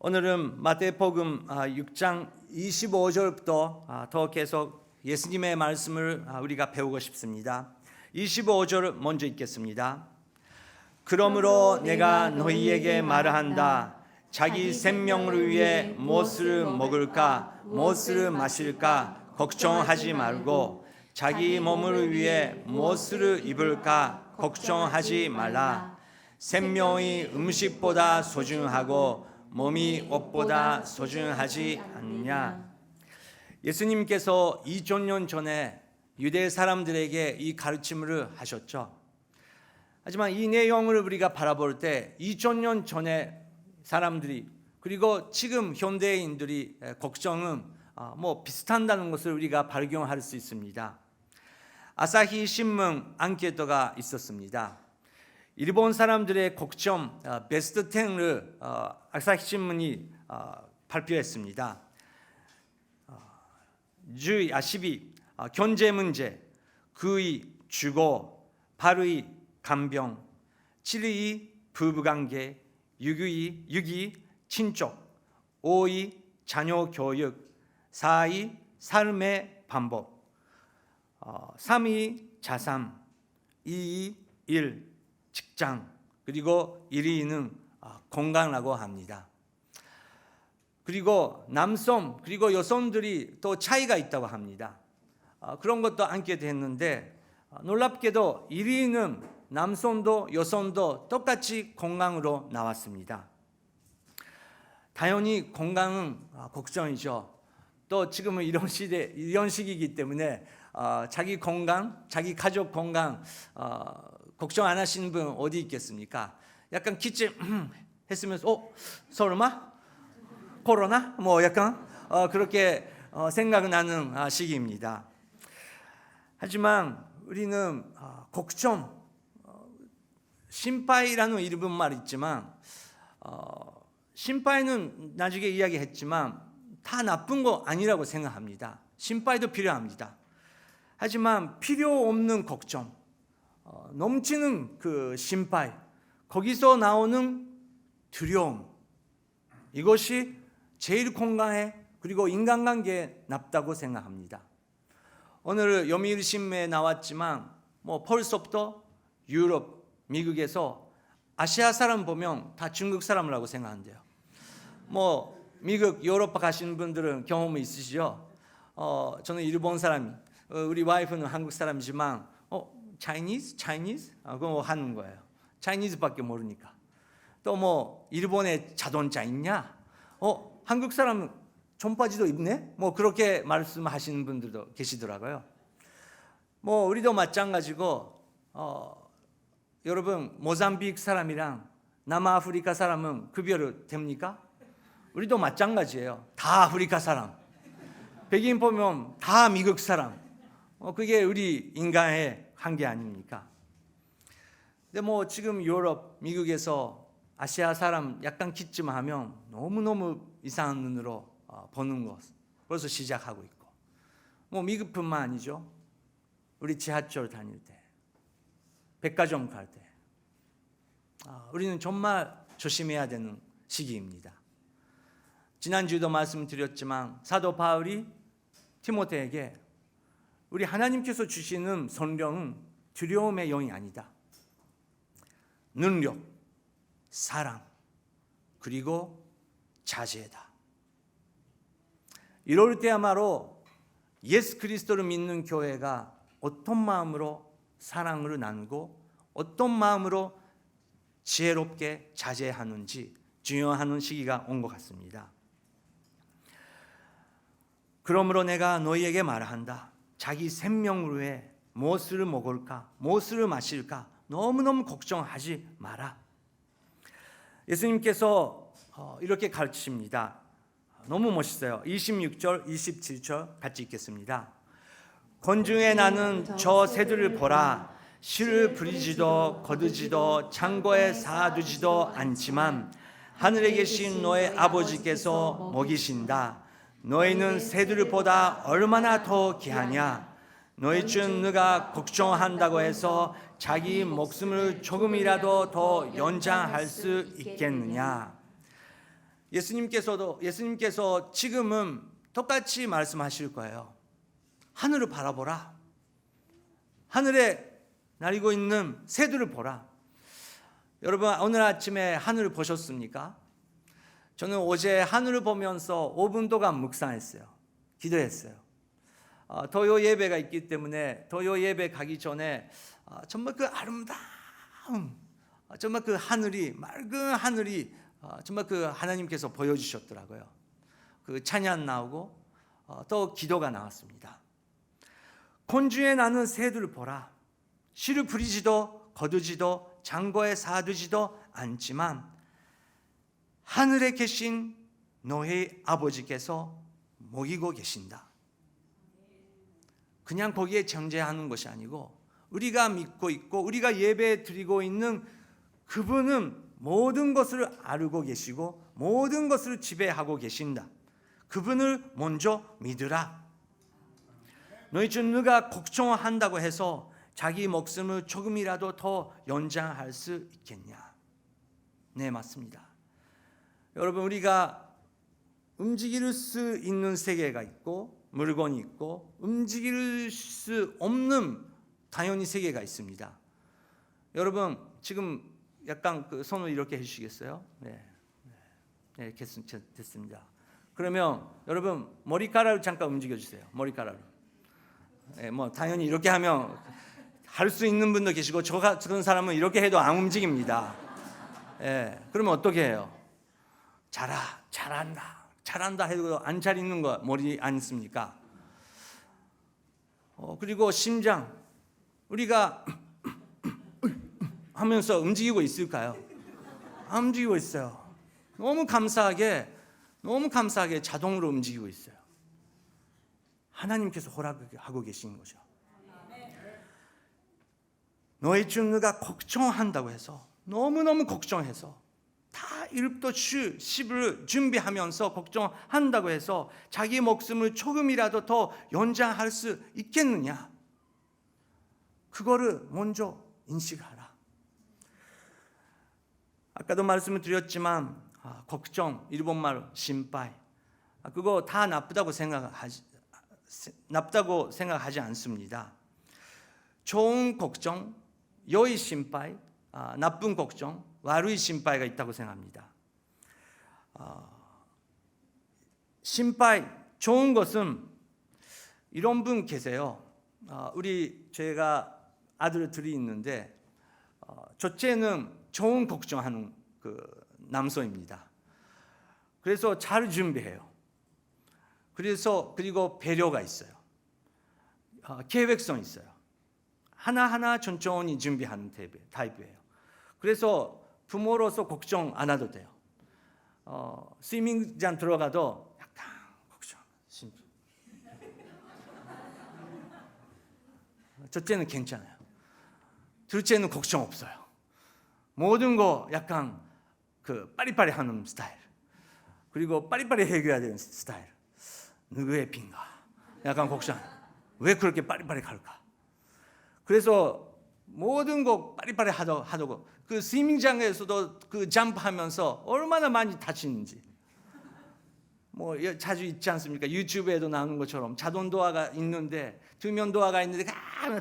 오늘은 마태복음 6장 25절부터 더 계속 예수님의 말씀을 우리가 배우고 싶습니다. 25절 먼저 읽겠습니다. 그러므로 내가 너희에게 말한다. 자기 생명을 위해 무엇을 먹을까 무엇을 마실까 걱정하지 말고 자기 몸을 위해 무엇을 입을까 걱정하지 말라. 생명이 음식보다 소중하고 몸이 옷보다 소중하지 않느냐. 예수님께서 2000년 전에 유대 사람들에게 이 가르침을 하셨죠. 하지만 이 내용을 우리가 바라볼 때 2000년 전에 사람들이 그리고 지금 현대인들이 걱정은 비슷하다는 것을 우리가 발견할 수 있습니다. 아사히 신문 앙케이터가 있었습니다. 일본 사람들의 걱정 베스트 10을 아사히 신문이 발표했습니다. 10위 경제 문제, 9위 주거, 8위 간병, 7위 부부관계, 6위 친족, 5위 자녀 교육, 4위 삶의 방법, 3위 자산, 2위 일, 직장, 그리고 1위는 건강이라고 합니다. 그리고 남성 그리고 여성들이 또 차이가 있다고 합니다. 그런 것도 앙케이트 했는데 놀랍게도 1위는 남성도 여성도 똑같이 건강으로 나왔습니다. 당연히 건강은 걱정이죠. 또 지금은 이런 시기이기 때문에 자기 건강, 자기 가족 건강 걱정 안 하시는 분 어디 있겠습니까? 약간 기침 했으면서 설마? 코로나? 약간 그렇게 생각이 나는 시기입니다. 하지만 우리는 걱정, 심파이라는 이름은 말 있지만 심파이는 나중에 이야기했지만 다 나쁜 거 아니라고 생각합니다. 심파이도 필요합니다. 하지만 필요 없는 걱정, 넘치는 그 심파이, 거기서 나오는 두려움, 이것이 제일 건강해 그리고 인간관계에 납다고 생각합니다. 오늘 요미우리 신문에 나왔지만 벌써부터 유럽, 미국에서 아시아 사람 보면 다 중국 사람이라고 생각한대요. 미국, 유럽 가신 분들은 경험이 있으시죠? 저는 일본 사람, 우리 와이프는 한국 사람이지만 Chinese? 그거 하는 거예요. Chinese밖에 모르니까. 또 일본에 자동차 있냐? 한국 사람은 존바지도 입네? 그렇게 말씀하시는 분들도 계시더라고요. 우리도 마찬가지고 여러분 모잠비크 사람이랑 남아프리카 사람은 구별이 됩니까? 우리도 마찬가지예요. 다 아프리카 사람. 백인 보면 다 미국 사람. 그게 우리 인간의 한계 아닙니까? 근데 지금 유럽, 미국에서 아시아 사람 약간 기침하면 너무너무 이상한 눈으로 보는 것 벌써 시작하고 있고 미국뿐만 아니죠. 우리 지하철 다닐 때, 백화점 갈 때 우리는 정말 조심해야 되는 시기입니다. 지난주에도 말씀드렸지만 사도 바울이 디모데에게 우리 하나님께서 주시는 성령은 두려움의 영이 아니다. 능력, 사랑, 그리고 자제다. 이럴 때야말로 예수 그리스도를 믿는 교회가 어떤 마음으로 사랑을 나누고 어떤 마음으로 지혜롭게 자제하는지 중요한 시기가 온 것 같습니다. 그러므로 내가 너희에게 말한다. 자기 생명을 위해 무엇을 먹을까 무엇을 마실까 너무너무 걱정하지 마라. 예수님께서 이렇게 가르치십니다. 너무 멋있어요. 26절, 27절 같이 읽겠습니다. 건중에 나는 저 새들을 보라. 실을 부리지도 거두지도 창고에 쌓아두지도 않지만 하늘에 계신 너의 아버지께서 먹이신다. 너희는 새들보다 얼마나 더 귀하냐. 너희 중 누가 걱정한다고 해서 자기 목숨을 조금이라도 더 연장할 수 있겠느냐. 예수님께서 지금은 똑같이 말씀하실 거예요. 하늘을 바라보라. 하늘에 날리고 있는 새들을 보라. 여러분, 오늘 아침에 하늘을 보셨습니까? 저는 어제 하늘을 보면서 5분 동안 묵상했어요. 기도했어요. 토요 예배가 있기 때문에 토요 예배 가기 전에 정말 그 아름다움, 정말 그 하늘이, 맑은 하늘이 정말 그 하나님께서 보여주셨더라고요. 그 찬양 나오고 또 기도가 나왔습니다. 곤주에 나는 새들을 보라. 씨를 부리지도 거두지도 창고에 사두지도 않지만 하늘에 계신 너희 아버지께서 먹이고 계신다. 그냥 거기에 정죄하는 것이 아니고 우리가 믿고 있고 우리가 예배 드리고 있는 그분은 모든 것을 알고 계시고 모든 것을 지배하고 계신다. 그분을 먼저 믿으라. 너희 중 누가 걱정한다고 해서 자기 목숨을 조금이라도 더 연장할 수 있겠냐? 네, 맞습니다. 여러분, 우리가 움직일 수 있는 세계가 있고 물건이 있고 움직일 수 없는 당연히 세계가 있습니다. 여러분, 지금 약간 그 손을 이렇게 해주시겠어요? 네, 됐습니다. 그러면 여러분 머리카락을 잠깐 움직여 주세요. 머리카락을. 네, 뭐 당연히 이렇게 하면 할 수 있는 분도 계시고 저 같은 사람은 이렇게 해도 안 움직입니다. 그러면 어떻게 해요? 잘한다 해도 안 잘 있는 거 머리 아니습니까? 그리고 심장, 우리가 하면서 움직이고 있을까요? 안 움직이고 있어요. 너무 감사하게 자동으로 움직이고 있어요. 하나님께서 허락하고 계시는 거죠. 너희 중 누가 걱정한다고 해서 너무너무 걱정해서 다 1도 10을 준비하면서 걱정한다고 해서 자기 목숨을 조금이라도 더 연장할 수 있겠느냐? 그거를 먼저 인식하라. 아까도 말씀을 드렸지만 걱정, 일본말로 심파이, 그거 다 나쁘다고 생각하지 않습니다. 좋은 걱정, 요이 심파이, 나쁜 걱정, 와루이 심파이가 있다고 생각합니다. 심파이, 좋은 것은 이런 분 계세요. 제가 아들들이 있는데 첫째는 좋은 걱정하는 그 남소입니다. 그래서 잘 준비해요. 그리고 배려가 있어요. 계획성 있어요. 하나하나 천천히 준비하는 타입이에요. 그래서 부모로서 걱정 안 해도 돼요. 스위밍장 들어가도 약간 걱정. 첫째는 괜찮아요. 둘째는 걱정 없어요. 모든 거 약간 그 빠리빠리 하는 스타일. 그리고 빠리빠리 해결해야 되는 스타일. 누구의 빈가? 약간 걱정. 왜 그렇게 빠리빠리 갈까? 그래서 모든 거 빠리빠리 하고 그 스위밍장에서도 그 점프하면서 얼마나 많이 다치는지 뭐 자주 있지 않습니까? 유튜브에도 나오는 것처럼 자동 도어가 있는데 투명 도어가 있는데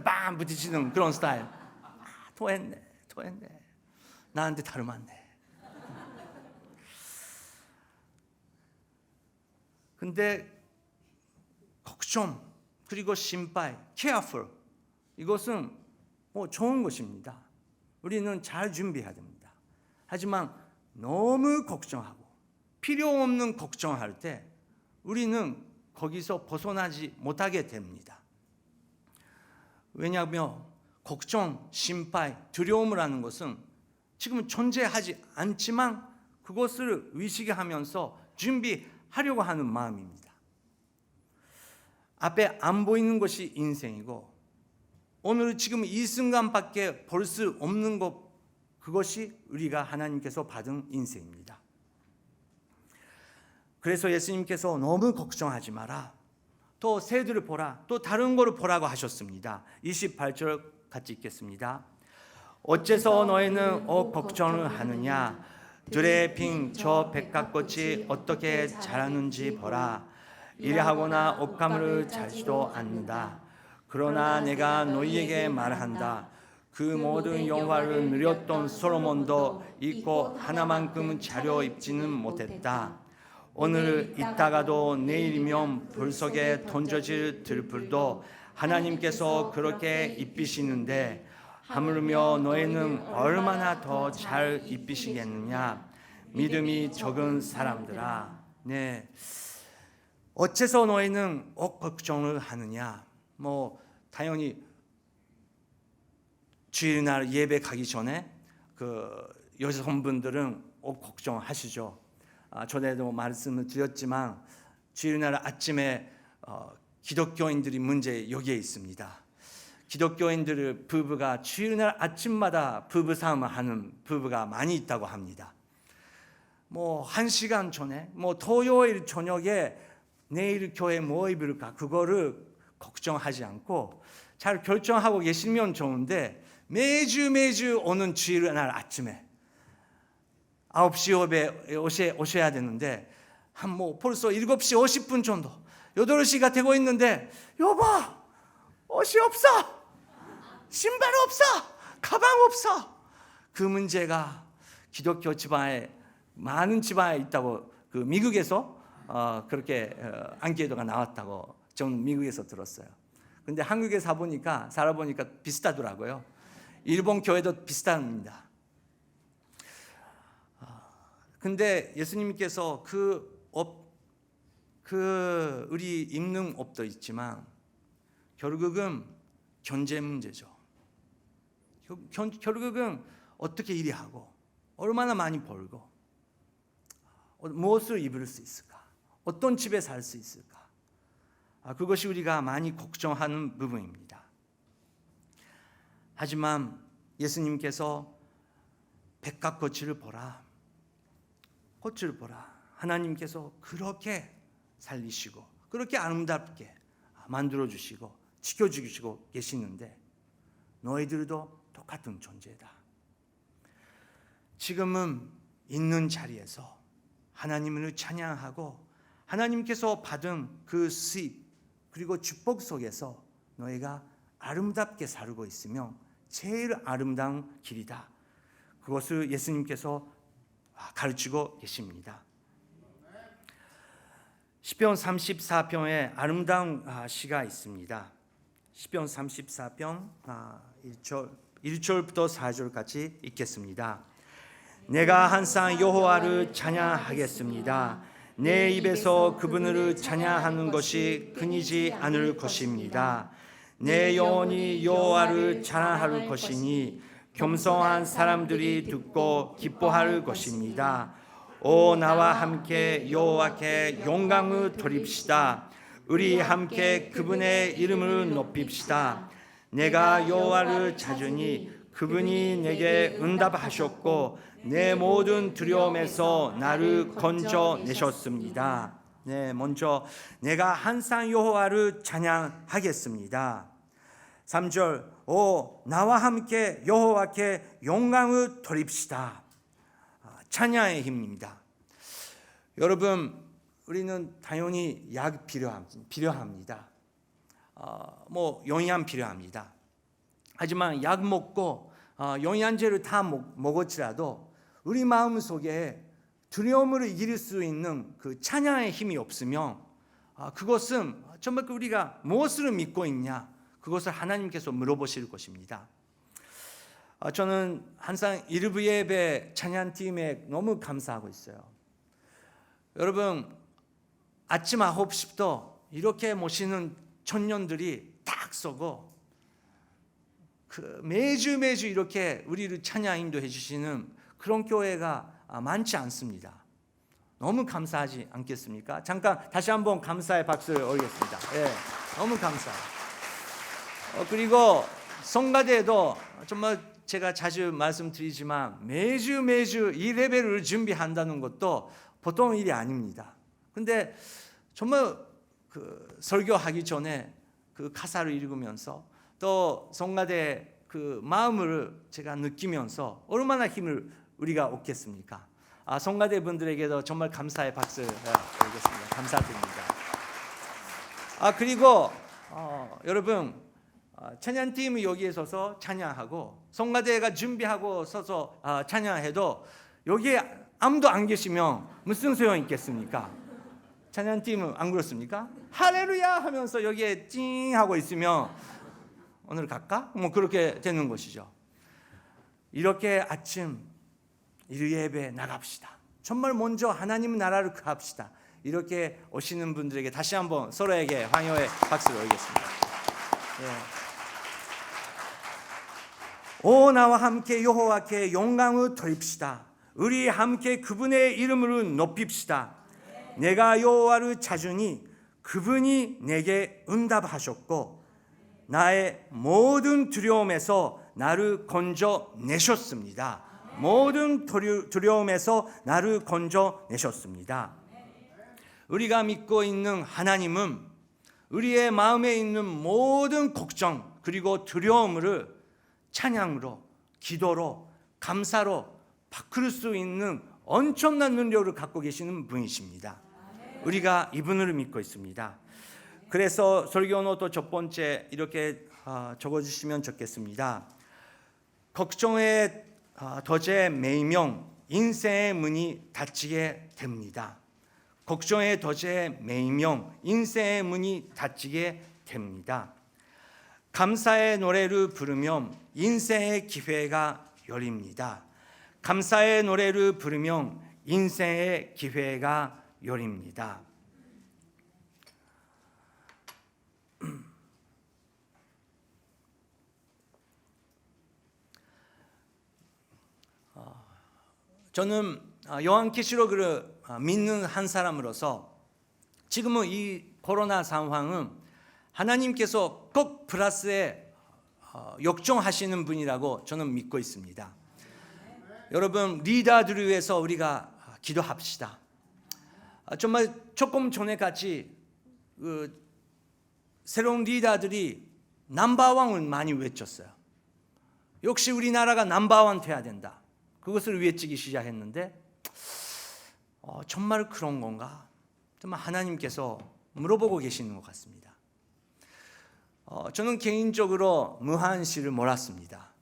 빵 부딪히는 그런 스타일. 토했네. 나한테 다름았네. 근데 걱정 그리고 심파이, careful, 이것은 좋은 것입니다. 우리는 잘 준비해야 됩니다. 하지만 너무 걱정하고 필요 없는 걱정할 때 우리는 거기서 벗어나지 못하게 됩니다. 왜냐하면 걱정, 심파이, 두려움을 하는 것은 지금 존재하지 않지만 그것을 의식하면서 준비하려고 하는 마음입니다. 앞에 안 보이는 것이 인생이고 오늘 지금 이 순간밖에 볼 수 없는 것, 그것이 우리가 하나님께서 받은 인생입니다. 그래서 예수님께서 너무 걱정하지 마라. 또 새들을 보라. 또 다른 거를 보라고 하셨습니다. 28절 같이 읽겠습니다. 어째서 너희는 걱정을 하느냐? 들에 핀 저 백합꽃이 어떻게 자라는지 보라. 이래하거나 옷가루를 자지도 않는다. 그러나 내가 너희에게 말한다. 그 모든 영화를 누렸던 솔로몬도 입고 하나만큼은 차려 입지는 못했다. 오늘 있다가도 내일이면 불 속에 던져질 들불도 하나님께서 그렇게 입히시는데 하물며 너희는 얼마나 더 잘 입히시겠느냐. 믿음이 적은 사람들아. 네. 어째서 너희는 옷 걱정을 하느냐. 당연히 주일날 예배 가기 전에 여성분들은 옷 걱정하시죠. 전에도 말씀을 드렸지만 주일날 아침에 기독교인들이 문제 여기에 있습니다. 기독교인들 부부가 주일날 아침마다 부부싸움을 하는 부부가 많이 있다고 합니다. 1시간 전에 토요일 저녁에 내일 교회 뭐 입을까 그거를 걱정하지 않고 잘 결정하고 계시면 좋은데 매주 오는 주일날 아침에 9시 오셔야 되는데 벌써 7시 50분 정도 8시가 되고 있는데 여보 옷이 없어, 신발 없어, 가방 없어. 그 문제가 기독교 집안에 많은 집안에 있다고 미국에서 그렇게 안케이트가 나왔다고 전 미국에서 들었어요. 근데 한국에 살아보니까 비슷하더라고요. 일본 교회도 비슷합니다. 근데 예수님께서 우리 입는 옷도 있지만 결국은 경제 문제죠. 결국은 어떻게 일하고 얼마나 많이 벌고 무엇을 입을 수 있을까? 어떤 집에 살 수 있을까? 그것이 우리가 많이 걱정하는 부분입니다. 하지만 예수님께서 백합꽃을 보라. 꽃을 보라. 하나님께서 그렇게 살리시고 그렇게 아름답게 만들어주시고 지켜주시고 계시는데 너희들도 똑같은 존재다. 지금은 있는 자리에서 하나님을 찬양하고 하나님께서 받은 그 수입 그리고 축복 속에서 너희가 아름답게 살고 있으면 제일 아름다운 길이다. 그것을 예수님께서 가르치고 계십니다. 시편 34편에 아름다운 시가 있습니다. 시편 34편 1절부터 4절까지 읽겠습니다. 내가 항상 여호와를 찬양하겠습니다. 내 입에서 그분을 찬양하는 것이 끊이지 않을 것입니다. 내 영혼이 여호와를 찬양할 것이니 겸손한 사람들이 듣고 기뻐할 것입니다. 오 나와 함께 여호와께 영광을 돌립시다. 우리 함께 그분의 이름을 높입시다. 내가 여호와를 찾으니 그분이 내게 응답하셨고 내 모든 두려움에서 나를 건져내셨습니다. 네, 먼저 내가 항상 여호와를 찬양하겠습니다. 3절 오 나와 함께 여호와께 영광을 돌립시다. 찬양의 힘입니다. 여러분 우리는 당연히 약 필요합니다. 영양 필요합니다. 하지만 약 먹고 영양제를 다 먹었지라도 우리 마음 속에 두려움을 이길 수 있는 그 찬양의 힘이 없으면 그것은 정말 우리가 무엇을 믿고 있냐 그것을 하나님께서 물어보실 것입니다. 저는 항상 일부 예배 찬양팀에 너무 감사하고 있어요. 여러분 아침 9시부터 이렇게 모시는 청년들이 딱 서고 매주 이렇게 우리를 찬양 인도해 주시는 그런 교회가 많지 않습니다. 너무 감사하지 않겠습니까? 잠깐 다시 한번 감사의 박수를 올리겠습니다. 네, 너무 감사해요. 그리고 성가대도 정말 제가 자주 말씀드리지만 매주 이 레벨을 준비한다는 것도 보통 일이 아닙니다. 근데 정말 설교하기 전에 그 가사를 읽으면서 또 성가대 그 마음을 제가 느끼면서 얼마나 힘을 우리가 얻겠습니까? 성가대 분들에게도 정말 감사의 박수 드리겠습니다. 감사드립니다. 그리고 여러분 찬양팀이 여기에 서서 찬양하고 성가대가 준비하고 서서 찬양해도 여기에 아무도 안 계시면 무슨 소용이 있겠습니까? 찬양팀은 안 그렇습니까? 할렐루야 하면서 여기에 찡 하고 있으면 오늘 갈까? 뭐 그렇게 되는 것이죠. 이렇게 아침 일예배 나갑시다. 정말 먼저 하나님 나라를 구합시다. 이렇게 오시는 분들에게 다시 한번 서로에게 환영의 박수를 올리겠습니다. 오 나와 함께 여호와께 영광을 돌립시다. 우리 함께 그분의 이름을 높입시다. 내가 여호와를 찾으니 그분이 내게 응답하셨고 나의 모든 두려움에서 나를 건져내셨습니다. 모든 두려움에서 나를 건져내셨습니다. 우리가 믿고 있는 하나님은 우리의 마음에 있는 모든 걱정 그리고 두려움을 찬양으로 기도로 감사로 바꿀 수 있는 엄청난 능력을 갖고 계시는 분이십니다. 우리가 이분을 믿고 있습니다. 그래서 설교노트 첫 번째 이렇게 적어주시면 좋겠습니다. 걱정에 덫에 매이면 인생의 문이 닫히게 됩니다. 걱정의 덫에 매이면 인생의 문이 닫히게 됩니다. 감사의 노래를 부르면 인생의 기회가 열립니다. 감사의 노래를 부르면 인생의 기회가 열립니다. 저는 요한계시록을 믿는 한 사람으로서 지금은 이 코로나 상황은 하나님께서 꼭 플러스에 역정하시는 분이라고 저는 믿고 있습니다. 여러분 리더들을 위해서 우리가 기도합시다. 정말 조금 전에까지 새로운 리더들이 넘버원을 많이 외쳤어요. 역시 우리나라가 넘버원 돼야 된다. 그것을 외치기 시작했는데 정말 그런 건가? 정말 하나님께서 물어보고 계시는 것 같습니다. 저는 개인적으로 무한시를 몰랐습니다.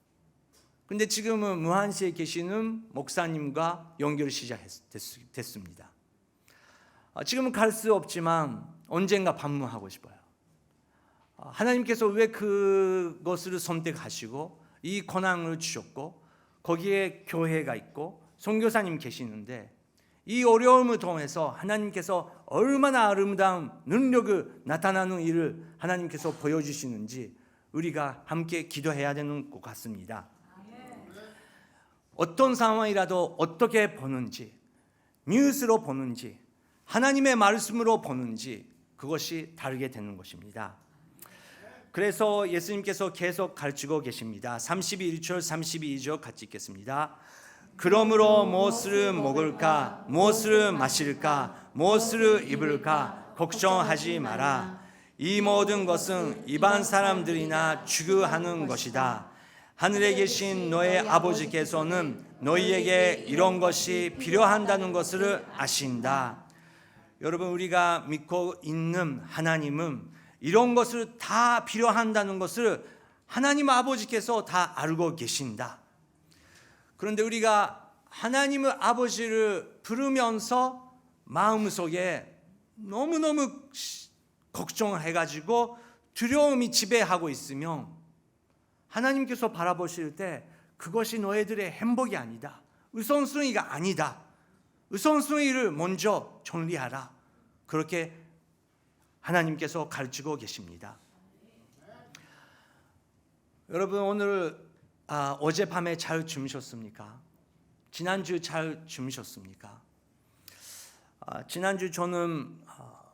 근데 지금은 무한시에 계시는 목사님과 연결이 시작됐습니다. 지금은 갈 수 없지만 언젠가 방문하고 싶어요. 하나님께서 왜 그것을 선택하시고 이 권한을 주셨고 거기에 교회가 있고 선교사님 계시는데 이 어려움을 통해서 하나님께서 얼마나 아름다운 능력을 나타나는 일을 하나님께서 보여주시는지 우리가 함께 기도해야 되는 것 같습니다. 어떤 상황이라도 어떻게 보는지, 뉴스로 보는지, 하나님의 말씀으로 보는지 그것이 다르게 되는 것입니다. 그래서 예수님께서 계속 가르치고 계십니다. 31절 32절 같이 읽겠습니다. 그러므로 무엇을 먹을까, 무엇을 마실까, 무엇을 입을까 걱정하지 마라. 이 모든 것은 일반 사람들이나 추구하는 것이다. 하늘에 계신 너의 아버지께서는 너희에게 이런 것이 필요한다는 것을 아신다. 여러분 우리가 믿고 있는 하나님은 이런 것을 다 필요한다는 것을 하나님 아버지께서 다 알고 계신다. 그런데 우리가 하나님의 아버지를 부르면서 마음속에 너무너무 걱정해가지고 두려움이 지배하고 있으면 하나님께서 바라보실 때 그것이 너희들의 행복이 아니다. 우선순위가 아니다. 우선순위를 먼저 정리하라. 그렇게 하나님께서 가르치고 계십니다. 여러분 오늘 어젯밤에 잘 주무셨습니까? 지난주 잘 주무셨습니까? 지난주 저는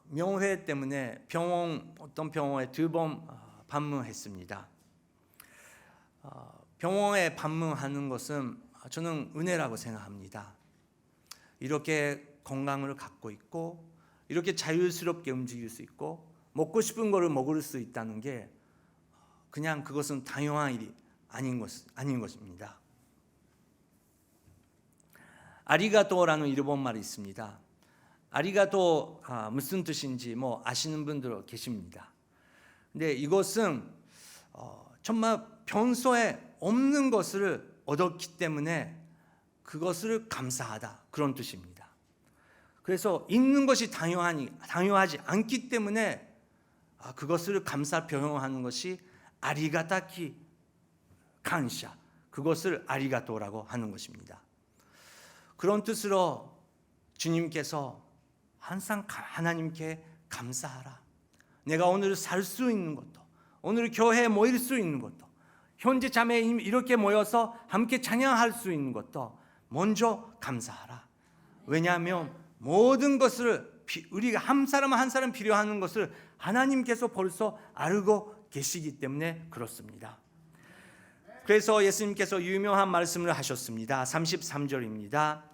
명회 때문에 어떤 병원에 2번 방문했습니다. 병원에 방문하는 것은 저는 은혜라고 생각합니다. 이렇게 건강을 갖고 있고 이렇게 자유스럽게 움직일 수 있고 먹고 싶은 거를 먹을 수 있다는 게 그냥 그것은 당연한 일이 아닌 것입니다. 아리가또라는 일본 말이 있습니다. 아리가또 무슨 뜻인지 아시는 분들 계십니다. 근데 이것은 정말 평소에 없는 것을 얻었기 때문에 그것을 감사하다, 그런 뜻입니다. 그래서 있는 것이 당연하지 않기 때문에 그것을 감사 표현하는 것이 아리가타키 감사, 그것을 아리가또라고 하는 것입니다. 그런 뜻으로 주님께서 항상 하나님께 감사하라. 내가 오늘 살 수 있는 것도, 오늘 교회에 모일 수 있는 것도, 현재 자매님 이렇게 모여서 함께 찬양할 수 있는 것도 먼저 감사하라. 왜냐하면 모든 것을 우리가 한 사람 한 사람 필요한 것을 하나님께서 벌써 알고 계시기 때문에 그렇습니다. 그래서 예수님께서 유명한 말씀을 하셨습니다. 33절입니다.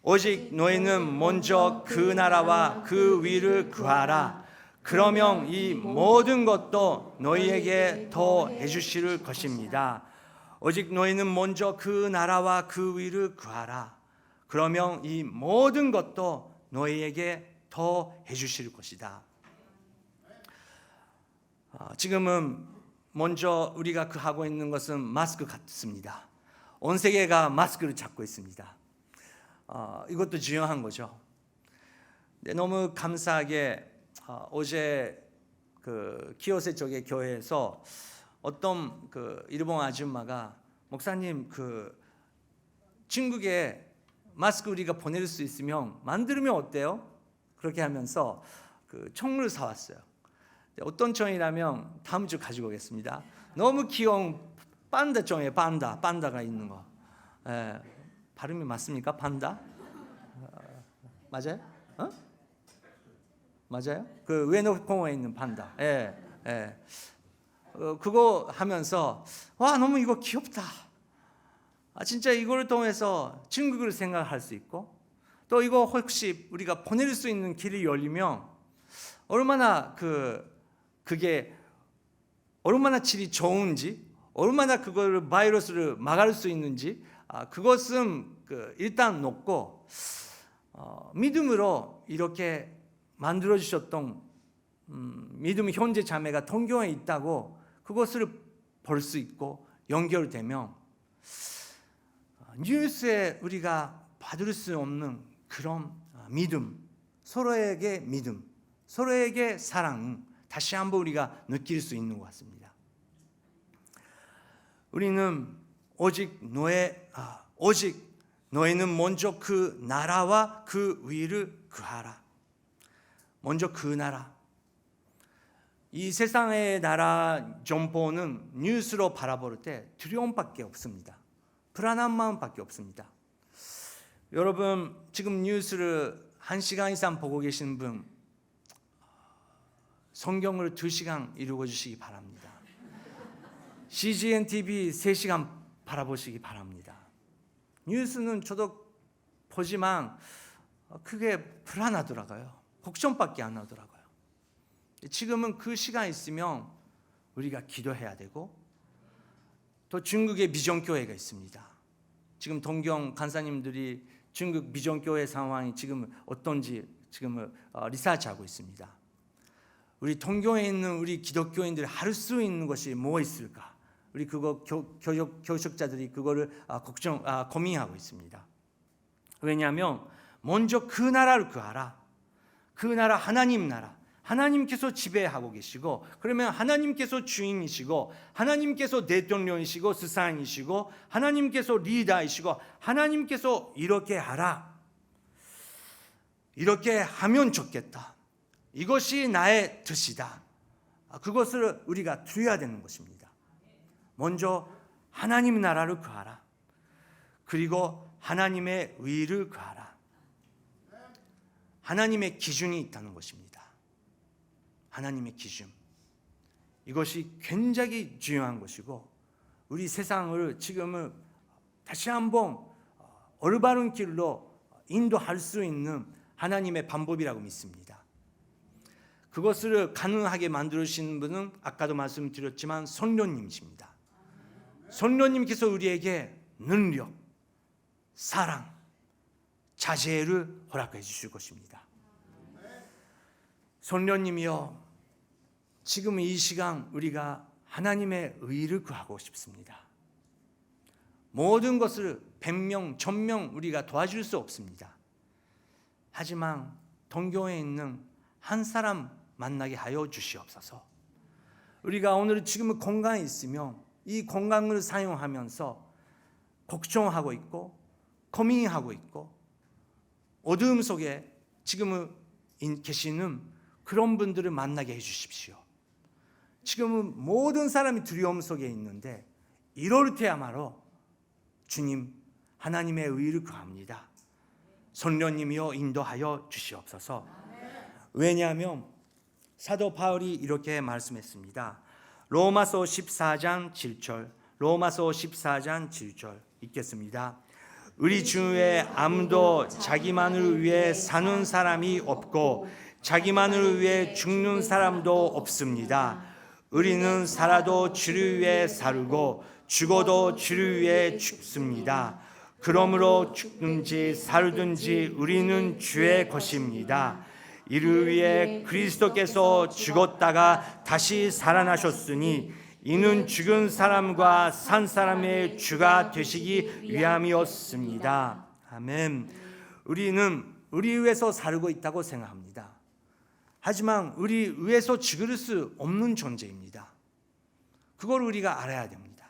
오직 너희는 먼저 그 나라와 그 위를 구하라. 그러면 이 모든 것도 너희에게 더해 주실 것입니다. 오직 너희는 먼저 그 나라와 그 위를 구하라. 그러면 이 모든 것도 너희에게 더해 주실 것이다. 지금은 먼저 우리가 하고 있는 것은 마스크 같습니다. 온 세계가 마스크를 잡고 있습니다. 이것도 중요한 거죠. 너무 감사하게 어제 키요세 쪽의 교회에서 어떤 일본 아줌마가 목사님 중국에 마스크 우리가 보낼 수 있으면 만들면 어때요? 그렇게 하면서 총을 사왔어요. 어떤 총이라면 다음 주 가지고 오겠습니다. 너무 귀여운 판다 총이에요. 판다가 있는 거. 발음이 맞습니까? 판다? 맞아요? 맞아요? 우에노 공원에 있는 판다. 그거 하면서 와, 너무 이거 귀엽다. 진짜 이걸 통해서 중국을 생각할 수 있고, 또 이거 혹시 우리가 보낼 수 있는 길이 열리면 얼마나 그게 얼마나 질이 좋은지, 얼마나 그걸 바이러스를 막을 수 있는지, 그것은 일단 놓고 믿음으로 이렇게 만들어 주셨던 믿음 현재 자매가 동경에 있다고 그것을 볼 수 있고 연결되면 뉴스에 우리가 받을 수 없는 그런 믿음, 서로에게 사랑, 다시 한번 우리가 느낄 수 있는 것 같습니다. 우리는 오직 너희는 먼저 그 나라와 그 위를 구하라. 먼저 그 나라. 이 세상의 나라 정보는 뉴스로 바라볼 때 두려움밖에 없습니다. 불안한 마음밖에 없습니다. 여러분 지금 뉴스를 1시간 이상 보고 계신 분, 성경을 2시간 읽어주시기 바랍니다. CGN TV 3시간 바라보시기 바랍니다. 뉴스는 저도 보지만 그게 불안하더라고요. 걱정밖에 안 하더라고요. 지금은 그 시간 있으면 우리가 기도해야 되고, 또 중국에 미전교회가 있습니다. 지금 동경 간사님들이 중국 미전교회 상황이 지금 어떤지 지금 리서치하고 있습니다. 우리 동경에 있는 우리 기독교인들이 할 수 있는 것이 뭐 있을까? 우리 그거 교육자들이 그거를 고민하고 있습니다. 왜냐하면 먼저 그 나라를 구하라. 그 나라, 하나님 나라. 하나님께서 지배하고 계시고, 그러면 하나님께서 주인이시고, 하나님께서 대통령이시고 스사인이시고, 하나님께서 리더이시고, 하나님께서 이렇게 하라, 이렇게 하면 좋겠다, 이것이 나의 뜻이다. 그것을 우리가 들어야 되는 것입니다. 먼저 하나님 나라를 구하라. 그리고 하나님의 의를 구하라. 하나님의 기준이 있다는 것입니다. 하나님의 기준, 이것이 굉장히 중요한 것이고, 우리 세상을 지금은 다시 한번 올바른 길로 인도할 수 있는 하나님의 방법이라고 믿습니다. 그것을 가능하게 만드신 분은 아까도 말씀드렸지만 성령님이십니다. 성령님께서 우리에게 능력, 사랑, 자제를 허락해 주실 것입니다. 성령님이여, 지금 이 시간 우리가 하나님의 의를 구하고 싶습니다. 모든 것을 100명, 1000명 우리가 도와줄 수 없습니다. 하지만 동교에 있는 한 사람 만나게 하여 주시옵소서. 우리가 오늘 지금 건강에 있으며 이 건강을 사용하면서 걱정하고 있고 고민하고 있고 어두움 속에 지금 계시는 그런 분들을 만나게 해주십시오. 지금은 모든 사람이 두려움 속에 있는데 이럴 때야말로 주님 하나님의 의를 구합니다. 성령님이여 인도하여 주시옵소서. 왜냐하면 사도 바울이 이렇게 말씀했습니다. 로마서 14장 7절, 로마서 14장 7절 읽겠습니다. 우리 중에 아무도 자기만을 위해 사는 사람이 없고 자기만을 위해 죽는 사람도 없습니다. 우리는 살아도 주를 위해 살고 죽어도 주를 위해 죽습니다. 그러므로 죽든지 살든지 우리는 주의 것입니다. 이를 위해 그리스도께서 죽었다가 다시 살아나셨으니 이는 죽은 사람과 산 사람의 주가 되시기 위함이었습니다. 아멘. 우리는 우리 위해서 살고 있다고 생각합니다. 하지만 우리 위해서 죽을 수 없는 존재입니다. 그걸 우리가 알아야 됩니다.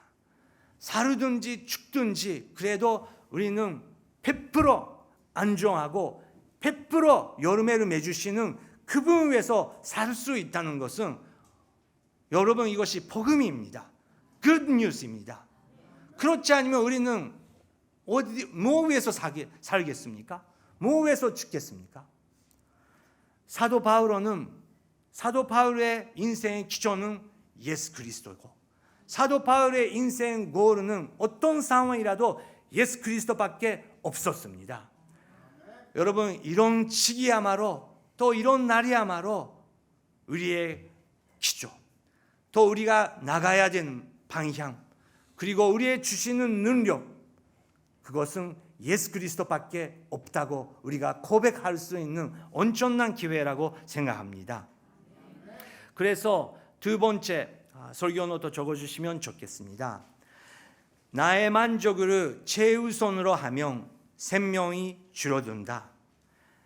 살든지 죽든지 그래도 우리는 100% 안정하고 100% 여름에를 매주시는 그분 위해서 살 수 있다는 것은 여러분 이것이 복음입니다. Good news입니다. 그렇지 않으면 우리는 뭐 위해서 살겠습니까? 뭐 위해서 죽겠습니까? 사도 바울의 인생의 기초는 예수 그리스도고 사도 바울의 인생 고르는 어떤 상황이라도 예수 그리스도밖에 없었습니다. 여러분 이런 시기야말로 또 이런 날이야말로 우리의 기초 또 우리가 나가야 되는 방향 그리고 우리의 주시는 능력 그것은 예수 그리스도밖에 없다고 우리가 고백할 수 있는 엄청난 기회라고 생각합니다. 그래서 두 번째 설교노트 적어주시면 좋겠습니다. 나의 만족을 최우선으로 하면 생명이 줄어든다.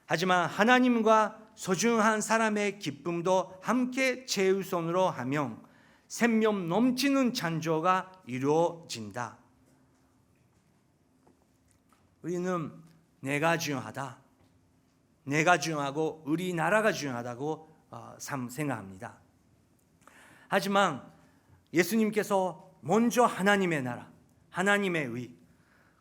하지만 하나님과 소중한 사람의 기쁨도 함께 최우선으로 하면 생명 넘치는 창조가 이루어진다. 우리는 내가 중요하다. 내가 중요하고 우리나라가 중요하다고 생각합니다. 하지만 예수님께서 먼저 하나님의 나라, 하나님의 의,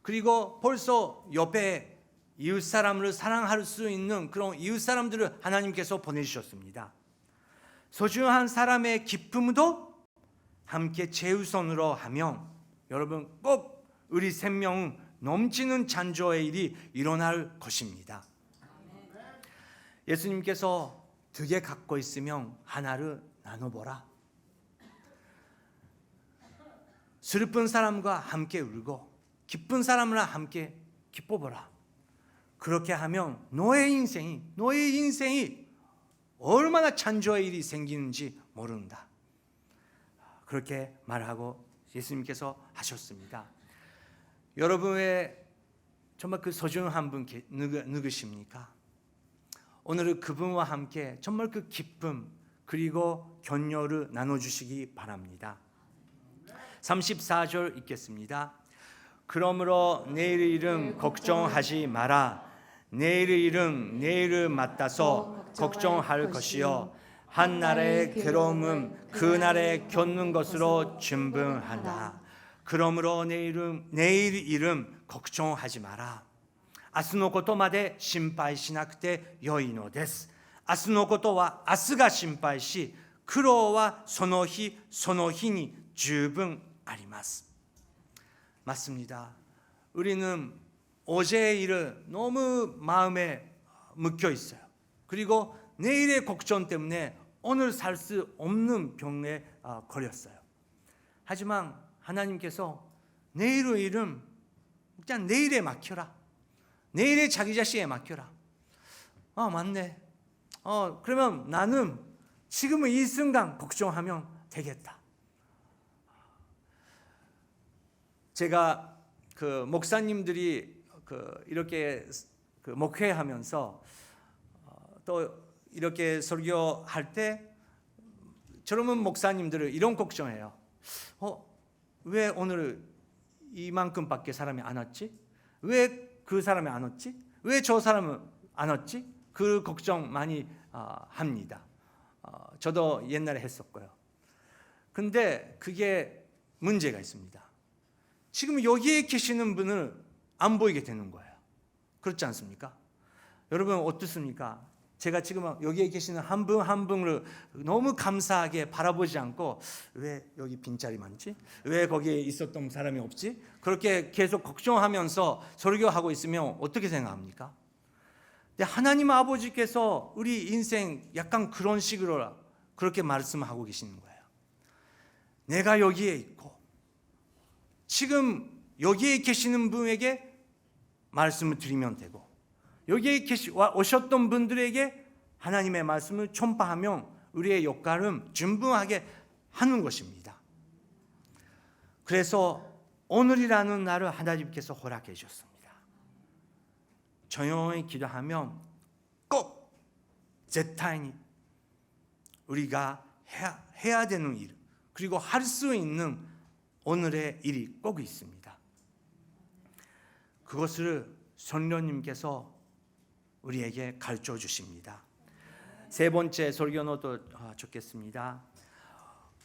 그리고 벌써 옆에 이웃 사람을 사랑할 수 있는 그런 이웃 사람들을 하나님께서 보내주셨습니다. 소중한 사람의 기쁨도 함께 최우선으로 하면 여러분 꼭 우리 생명은 넘치는 창조의 일이 일어날 것입니다. 예수님께서 2개 갖고 있으면 하나를 나눠보라. 슬픈 사람과 함께 울고 기쁜 사람과 함께 기뻐보라. 그렇게 하면 너의 인생이 얼마나 창조의 일이 생기는지 모른다. 그렇게 말하고 예수님께서 하셨습니다. 여러분의 정말 그 소중한 분 누구십니까? 오늘 그분과 함께 정말 그 기쁨 그리고 격려를 나눠주시기 바랍니다. 34절 읽겠습니다. 그러므로 내일의 일은 걱정하지 마라. 내일의 일은 내일을 맡아서 걱정할 것이요 한 날의 괴로움은 그 날에 겪는 것으로 충분하다. 그러므로 내일 일은 걱정하지 마라. 明日のことまで心配しなくてよいのです。明日のことは明日が心配し、苦労はその日その日に十分あります。 맞습니다. 우리는 어제의 일을 너무 마음에 묶여 있어요. 그리고 내일의 걱정 때문에 오늘 살 수 없는 병에 걸렸어요. 하지만 하나님께서 내일의 일은 그냥 내일에 맡겨라. 내일의 자기 자신에 맡겨라. 맞네. 그러면 나는 지금은 이 순간 걱정하면 되겠다. 제가 그 목사님들이 이렇게 목회하면서 또 이렇게 설교할 때 젊은 목사님들은 이런 걱정해요. 왜 오늘 이만큼밖에 사람이 안 왔지? 왜 그 사람이 안 왔지? 왜 저 사람은 안 왔지? 그 걱정 많이 합니다. 저도 옛날에 했었고요. 근데 그게 문제가 있습니다. 지금 여기에 계시는 분을 안 보이게 되는 거예요. 그렇지 않습니까? 여러분 어떻습니까? 제가 지금 여기에 계시는 한 분 한 분을 너무 감사하게 바라보지 않고 왜 여기 빈자리 많지? 왜 거기에 있었던 사람이 없지? 그렇게 계속 걱정하면서 설교하고 있으면 어떻게 생각합니까? 근데 하나님 아버지께서 우리 인생 약간 그런 식으로 그렇게 말씀하고 계시는 거예요. 내가 여기에 있고 지금 여기에 계시는 분에게 말씀을 드리면 되고 여기에 오셨던 분들에게 하나님의 말씀을 전파하면 우리의 역할은 충분하게 하는 것입니다. 그래서 오늘이라는 날을 하나님께서 허락해 주셨습니다. 조용히 기도하면 꼭絶対に 우리가 해야 되는 일 그리고 할 수 있는 오늘의 일이 꼭 있습니다. 그것을 성령님께서 우리에게 가르쳐 주십니다. 세 번째 설교노도 적겠습니다.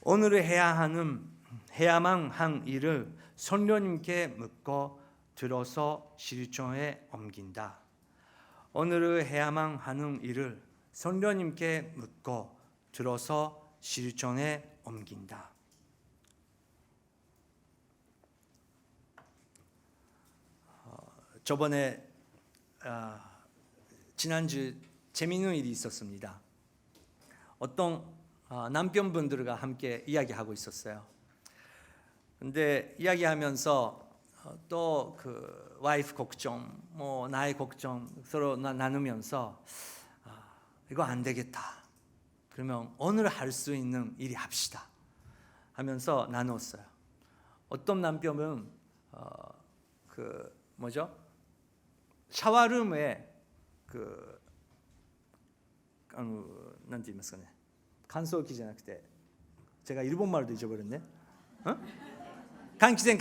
오늘 해야만 한 일을 성령님께 묻고 들어서 실천에 옮긴다. 오늘 해야만 하는 일을 성령님께 묻고 들어서 실천에 옮긴다. 저번에 지난주 재미있는 일이 있었습니다. 어떤 남편분들과 함께 이야기하고 있었어요. 근데 이야기하면서 또 그 와이프 걱정, 나의 걱정 서로 나누면서 이거 안 되겠다. 그러면 오늘 할 수 있는 일이 합시다. 하면서 나눴어요. 어떤 남편은 샤워룸에なんて言いますかね 乾燥機じゃなくて 제가 일본말도 잊어버렸네.換気扇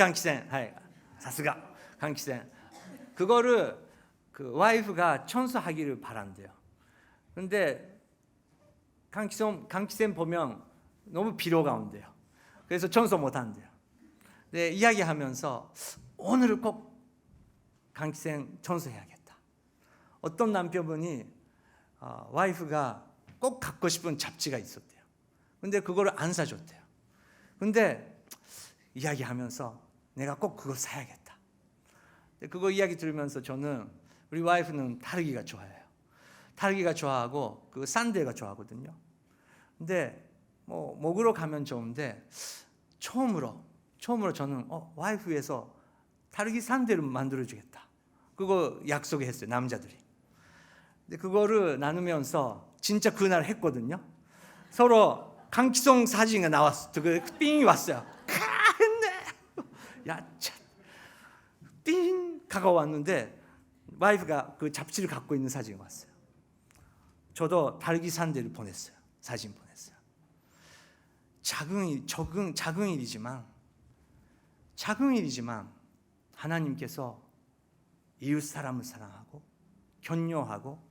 さすが換気扇 그거를 그 와이프가 청소하기를 바란대요. 근데換気扇 보면 너무 피로가 온대요. 그래서 청소 못 한대요. 네, 이야기하면서 오늘은 꼭換気扇 청소해야겠다. 어떤 남편분이 와이프가 꼭 갖고 싶은 잡지가 있었대요. 근데 그거를 안 사줬대요. 근데 이야기하면서 내가 꼭 그걸 사야겠다. 그거 이야기 들으면서 저는 우리 와이프는 다루기가 좋아해요. 다루기가 좋아하고 그 싼데가 좋아하거든요. 근데 먹으러 가면 좋은데 처음으로 저는 와이프 위해서 다루기 싼데를 만들어주겠다. 그거 약속했어요, 남자들이. 근데 그거를 나누면서 진짜 그날 했거든요. 서로 강기성 사진이 나왔어. 그 삥이 왔어요. 했네. 야, 참. 삥 가가 왔는데 와이프가 그 잡지를 갖고 있는 사진이 왔어요. 저도 다루기 싼데를 보냈어요. 사진 보냈어요. 작은 일이지만 하나님께서 이웃 사람을 사랑하고 격려하고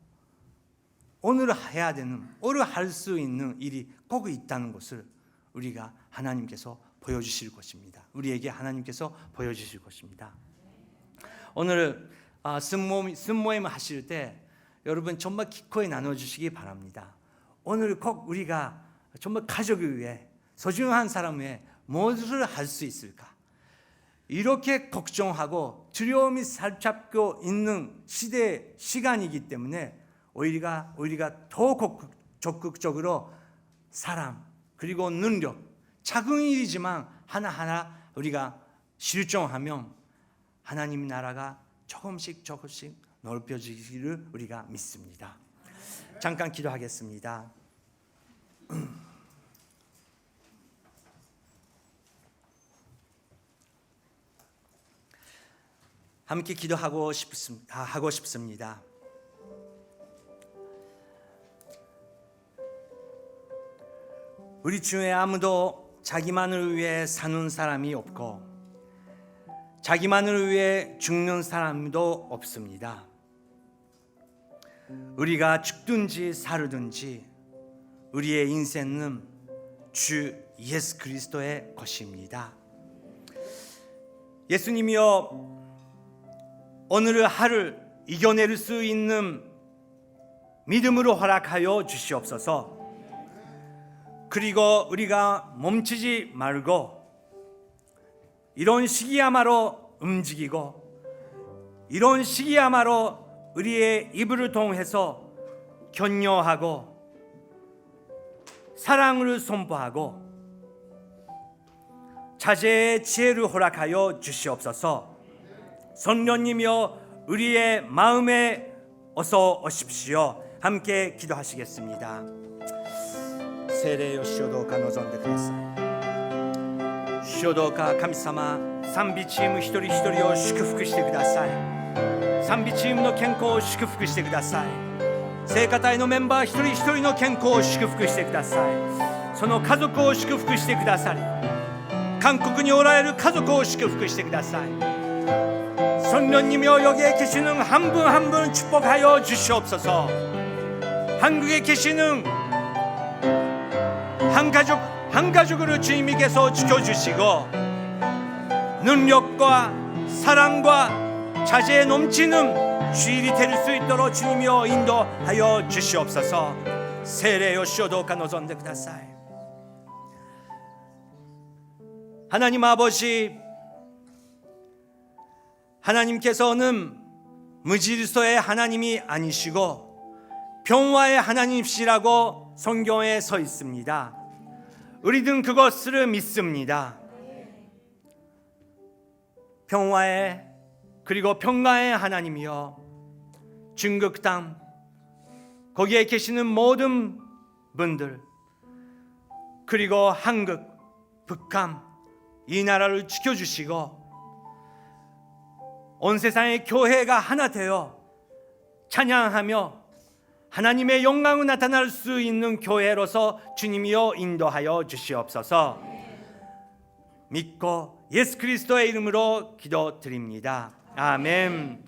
오늘 해야 되는, 오늘 할 수 있는 일이 꼭 있다는 것을 우리가 하나님께서 보여주실 것입니다. 우리에게 하나님께서 보여주실 것입니다. 오늘 승모임을 하실 때 여러분 정말 기꺼이 나눠주시기 바랍니다. 오늘 꼭 우리가 정말 가족을 위해 소중한 사람을 위해 무엇을 할 수 있을까? 이렇게 걱정하고 두려움이 살잡고 있는 시간이기 때문에 우리가 더 적극적으로 사람 그리고 능력 작은 일이지만 하나하나 우리가 실천하면 하나님 나라가 조금씩 넓혀지기를 우리가 믿습니다. 잠깐 기도하겠습니다. 함께 기도하고 싶습니다. 우리 중에 아무도 자기만을 위해 사는 사람이 없고 자기만을 위해 죽는 사람도 없습니다. 우리가 죽든지 살든지 우리의 인생은 주 예수 그리스도의 것입니다. 예수님이여, 오늘 하루를 이겨낼 수 있는 믿음으로 허락하여 주시옵소서. 그리고 우리가 멈추지 말고 이런 시기야말로 움직이고 이런 시기야말로 우리의 입을 통해서 격려하고 사랑을 선포하고 자제의 지혜를 허락하여 주시옵소서. 성령님이여, 우리의 마음에 어서 오십시오. 함께 기도하시겠습니다. 세례 요시오도가 노존데 그랬어요. 시오도가 감사마 산비치임一人一人を祝福してください。賛美チームの健康を祝福してください。聖歌隊のメンバー一人一人の健康を祝福してください。その家族を祝福してくださり、韓国におられる家族を祝福してください。성령님이여, 여기에 계시는 한 분 한 분 축복하여 주시옵소서. 한국에 계시는 한 가족으로 주님께서 지켜주시고 능력과 사랑과 자제에 넘치는 주일이 될 수 있도록 주님이여 인도하여 주시옵소서. 세례 요시오도가 노존데 그다사이. 하나님 아버지, 하나님께서는 무질서의 하나님이 아니시고 평화의 하나님이시라고 성경에 서 있습니다. 우리는 그것을 믿습니다. 평화의 그리고 평강의 하나님이여, 중국 땅 거기에 계시는 모든 분들, 그리고 한국, 북한 이 나라를 지켜주시고 온 세상의 교회가 하나 되어 찬양하며 하나님의 영광을 나타날 수 있는 교회로서 주님이여 인도하여 주시옵소서. 믿고 예수 그리스도의 이름으로 기도드립니다. 아멘.